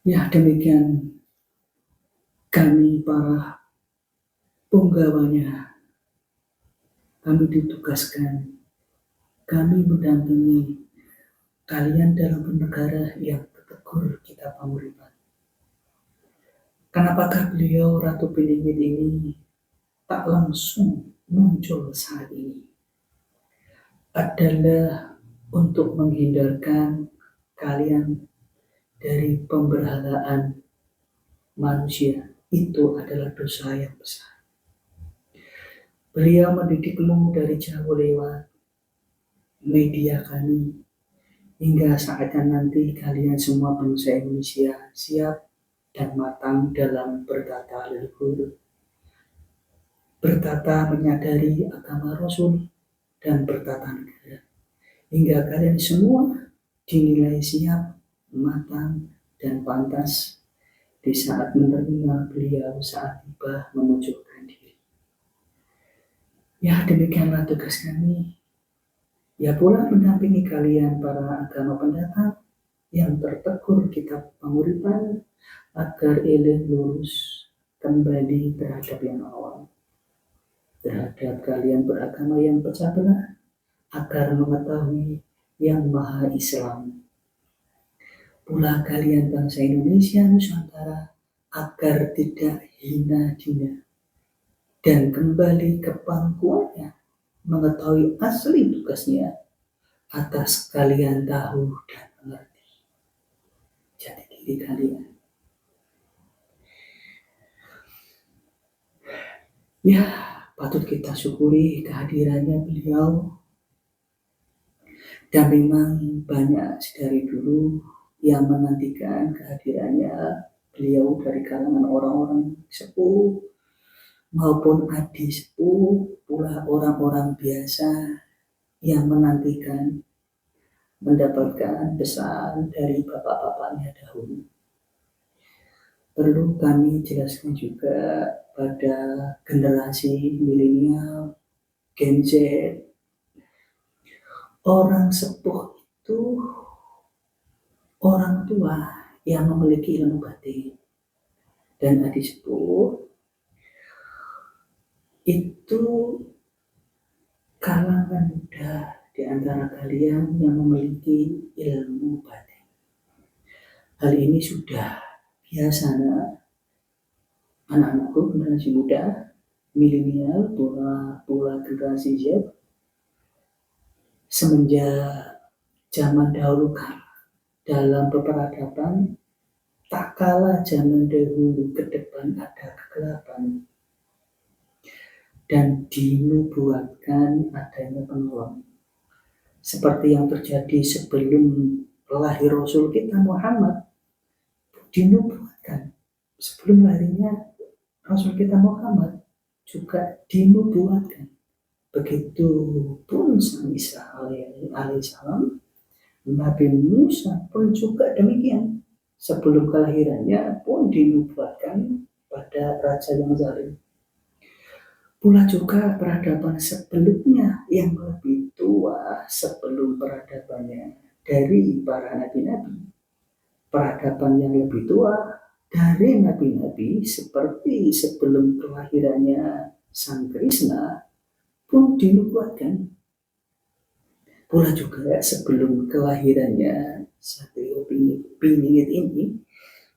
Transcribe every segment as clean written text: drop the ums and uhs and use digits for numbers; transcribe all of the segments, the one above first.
Ya, demikian kami para penggawanya, kami ditugaskan, kami mendampingi kalian dalam bernegara yang bertegur kita panguripan. Kenapakah beliau Ratu Piningit ini tak langsung muncul saat ini? Adalah untuk menghindarkan kalian dari pemberhalaan manusia. Itu adalah dosa yang besar. Beliau mendidikmu dari jauh lewat media kami, hingga saatnya nanti kalian semua bangsa Indonesia siap dan matang dalam bertata leluhur, bertata menyadari agama Rasul, dan bertata negara, hingga kalian semua dinilai siap, matang, dan pantas di saat menerima beliau saat tiba memunculkan diri. Ya, demikianlah tugas kami. Ya pula mendampingi kalian para agama pendatang yang tertegur kitab panguripan agar eleh lurus kembali terhadap yang awal. Terhadap kalian beragama yang pecah belah agar mengetahui yang Maha Islam. Pula kalian bangsa Indonesia Nusantara agar tidak hina dina dan kembali ke pangkuannya, mengetahui asli tugasnya atas kalian tahu dan mengerti jati diri kalian. Ya, patut kita syukuri kehadirannya beliau. Dan memang banyak dari dulu yang menantikan kehadirannya beliau dari kalangan orang-orang sepuh maupun adi sepuh, pula orang-orang biasa yang menantikan mendapatkan pesan dari bapak-bapaknya dahulu. Perlu kami jelaskan juga pada generasi milenial, Gen Z, orang sepuh itu orang tua yang memiliki ilmu batin, dan adi sepuh itu kalangan muda di antara kalian yang memiliki ilmu batin. Hal ini sudah biasa anak-anakku generasi muda, milenial, pula generasi Z, semenjak zaman dahulu kala dalam berperadaban, tak kalah zaman dahulu ke depan ada kegelapan dan dinubuatkan adanya penolong. Seperti yang terjadi sebelum lahir Rasul kita Muhammad, dinubuatkan. Sebelum lahirnya Rasul kita Muhammad juga dinubuatkan. Begitu pun Sang Isa alaihissalam, Nabi Musa pun juga demikian. Sebelum kelahirannya pun dinubuatkan pada raja yang zalim. Pula juga peradaban sebelumnya yang lebih tua sebelum peradabannya dari para nabi-nabi. Peradaban yang lebih tua dari nabi-nabi seperti sebelum kelahirannya Sang Krishna pun dinubuatkan. Pula juga sebelum kelahirannya Satrio Piningit ini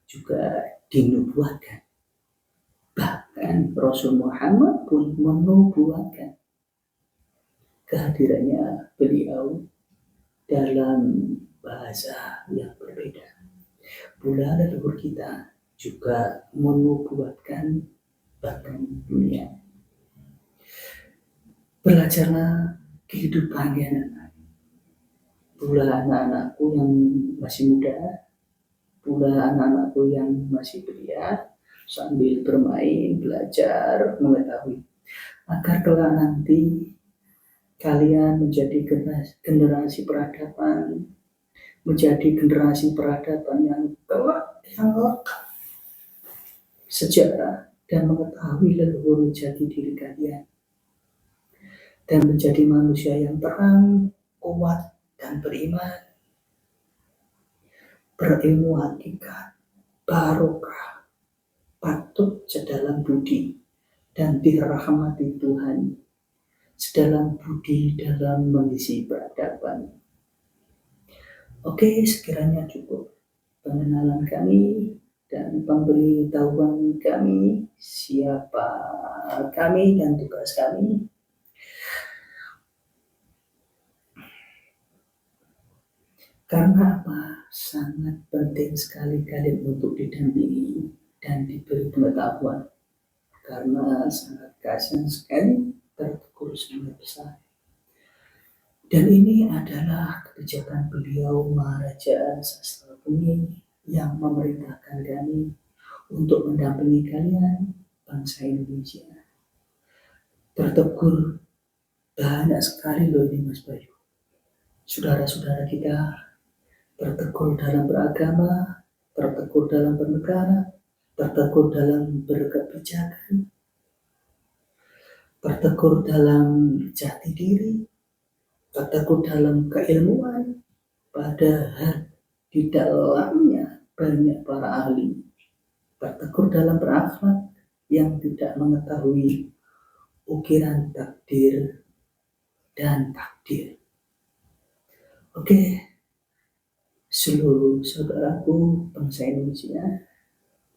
juga dinubuatkan. Bahkan Rasul Muhammad pun menubuatkan kehadirannya beliau dalam bahasa yang berbeda. Pula leluhur kita juga menubuatkan bahkan dunia. Belajarlah kehidupannya. Pula anak-anakku yang masih muda, pula anak-anakku yang masih belia, sambil bermain, belajar, mengetahui. Agar kelak nanti kalian menjadi generasi peradaban, menjadi generasi peradaban yang kelak, yang lekat sejarah dan mengetahui leluhur jati diri kalian. Dan menjadi manusia yang terang, kuat, dan beriman, berilmu hakikat, barokah, patut sedalam budi, dan dirahmati Tuhan sedalam budi dalam mengisi peradaban. Oke, sekiranya cukup pengenalan kami dan pemberitahuan kami siapa kami dan tugas kami. Karena apa? Sangat penting sekali kalian untuk didampingi dan diberi pengetahuan. Karena sangat kasihan sekali tertegur sangat besar. Dan ini adalah kebijakan beliau Maharaja Sastrabumi yang memerintahkan kami untuk mendampingi kalian, bangsa Indonesia. Tertegur banyak sekali loh ini Mas Bayu. Saudara-saudara kita tertegur dalam beragama, tertegur dalam bernegara, tertegur dalam berkebijakan, tertegur dalam jati diri, tertegur dalam keilmuan, padahal di dalamnya banyak para ahli. Tertegur dalam berakhlak yang tidak mengetahui ukiran takdir dan takdir. Oke, seluruh saudaraku bangsa Indonesia,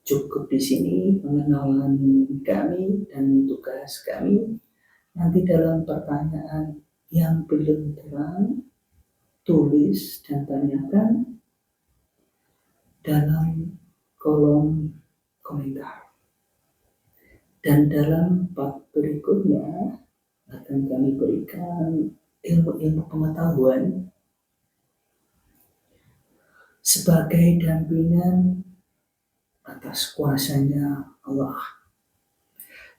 cukup di sini pengenalan kami dan tugas kami. Nanti dalam pertanyaan yang belum terang, tulis dan tanyakan dalam kolom komentar. Dan dalam part berikutnya akan kami berikan ilmu-ilmu pengetahuan sebagai dampingan atas kuasanya Allah,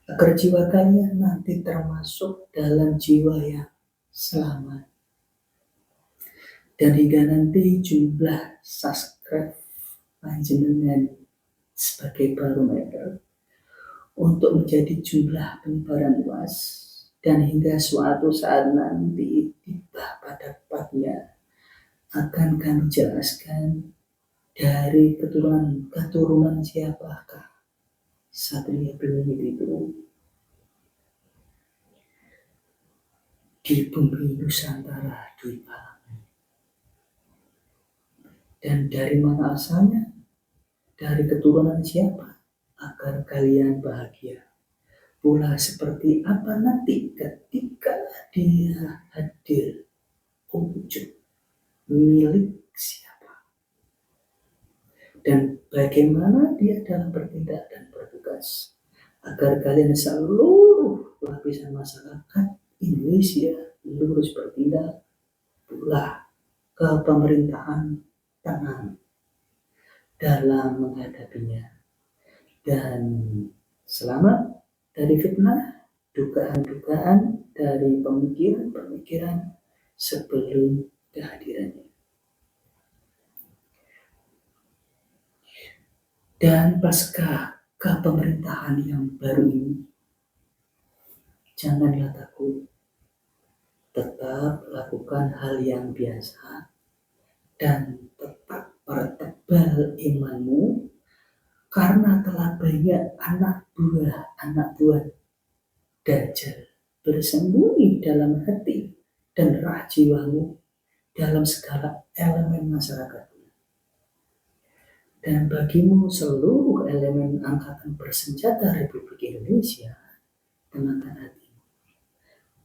agar jiwa kalian nanti termasuk dalam jiwa yang selamat. Dan hingga nanti jumlah subscribe panjenengan sebagai barometer untuk menjadi jumlah penyebaran luas, dan hingga suatu saat nanti tiba pada tempatnya akan kami jelaskan dari keturunan siapakah Satria Bringit itu di bumi Nusantara Dwi Palem. Dan dari mana asalnya, dari keturunan siapa, agar kalian bahagia. Pula seperti apa nanti ketika dia hadir, wujud milik siapa, dan bagaimana dia dalam bertindak dan bertugas, agar kalian seluruh lapisan masyarakat Indonesia lurus bertindak pula ke pemerintahan tenang dalam menghadapinya, dan selamat dari fitnah, dugaan-dugaan dari pemikiran-pemikiran sebelum kehadirannya. Dan pasca kepemerintahan yang baru ini, janganlah takut, tetap lakukan hal yang biasa dan tetap pertebal imanmu, karena telah banyak anak buah Dajjal bersembunyi dalam hati dan rah jiwamu dalam segala elemen masyarakat. Dan bagimu seluruh elemen angkatan bersenjata Republik Indonesia, tenangkan hati.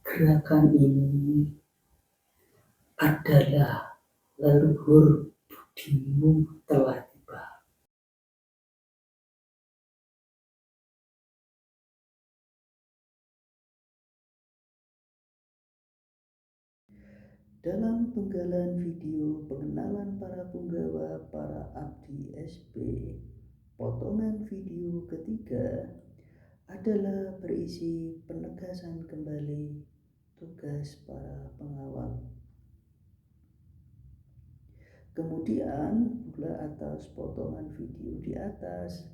Gerakan ini adalah leluhur budimu telah tiba. Dalam penggalan video pengenalan para punggawa para abdi SP, potongan video ketiga adalah berisi penegasan kembali tugas para pengawal. Kemudian pula atas potongan video di atas,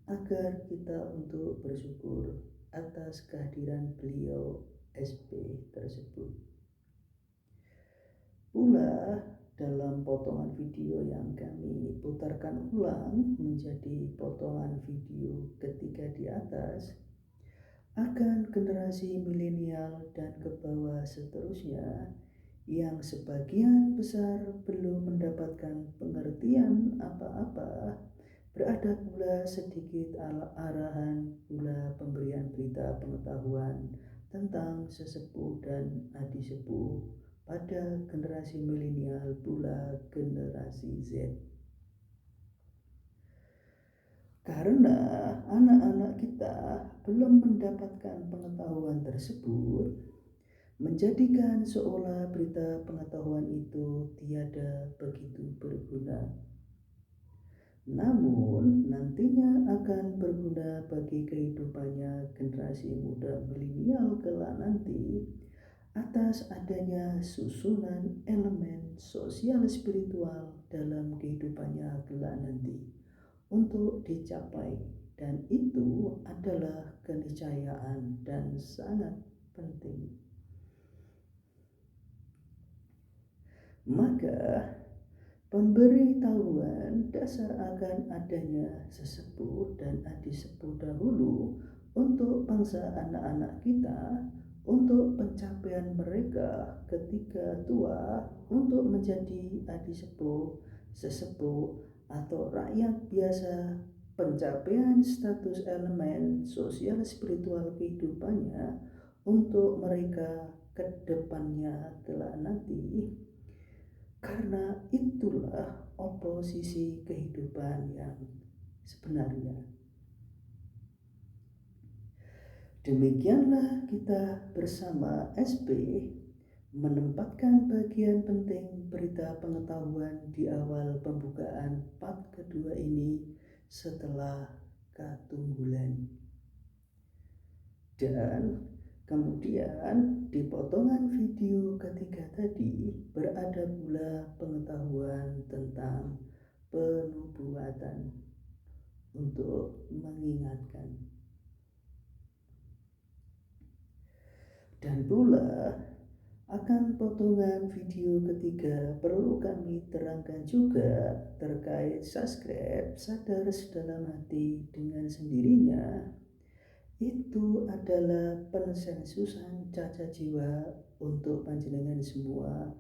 agar kita untuk bersyukur atas kehadiran beliau SP tersebut. Pula dalam potongan video yang kami putarkan ulang menjadi potongan video ketiga di atas akan generasi milenial dan ke bawah seterusnya yang sebagian besar belum mendapatkan pengertian apa-apa, berada pula sedikit arahan pula pemberian berita pengetahuan tentang sesepuh dan adik sepuh pada generasi milenial pula generasi Z. Karena anak-anak kita belum mendapatkan pengetahuan tersebut, menjadikan seolah berita pengetahuan itu tiada begitu berguna. Namun nantinya akan berguna bagi kehidupannya generasi muda milenial kelak nanti atas adanya susunan elemen sosial spiritual dalam kehidupannya kelak nanti untuk dicapai, dan itu adalah keniscayaan dan sangat penting. Maka pemberitahuan dasar akan adanya sesepuh dan adik sepuh dahulu untuk bangsa anak-anak kita, untuk pencapaian mereka ketika tua, untuk menjadi adik sepuh, sesepuh, atau rakyat biasa, pencapaian status elemen sosial spiritual kehidupannya untuk mereka ke depannya kelak nanti. Karena itulah oposisi kehidupan yang sebenarnya. Demikianlah kita bersama SP menempatkan bagian penting berita pengetahuan di awal pembukaan part kedua ini setelah Katunggulan. Dan kemudian di potongan video ketiga tadi berada pula pengetahuan tentang penubuatan untuk mengingatkan. Dan pula akan potongan video ketiga perlu kami terangkan juga terkait subscribe sadar sedalam hati dengan sendirinya. Itu adalah pensensusan cacat jiwa untuk panjenengan semua,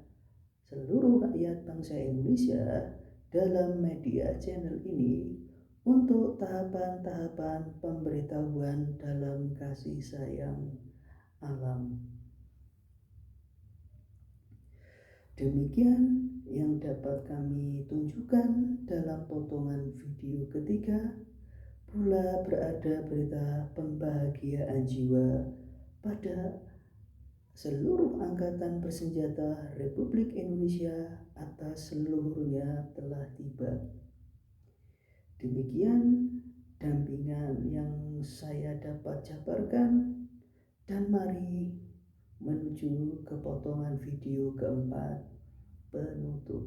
seluruh rakyat bangsa Indonesia dalam media channel ini untuk tahapan-tahapan pemberitahuan dalam kasih sayang alam. Demikian yang dapat kami tunjukkan dalam potongan video ketiga. Pula berada berita pembahagiaan jiwa pada seluruh angkatan bersenjata Republik Indonesia atas seluruhnya telah tiba. Demikian dampingan yang saya dapat jabarkan, dan mari menuju ke potongan video keempat penutup.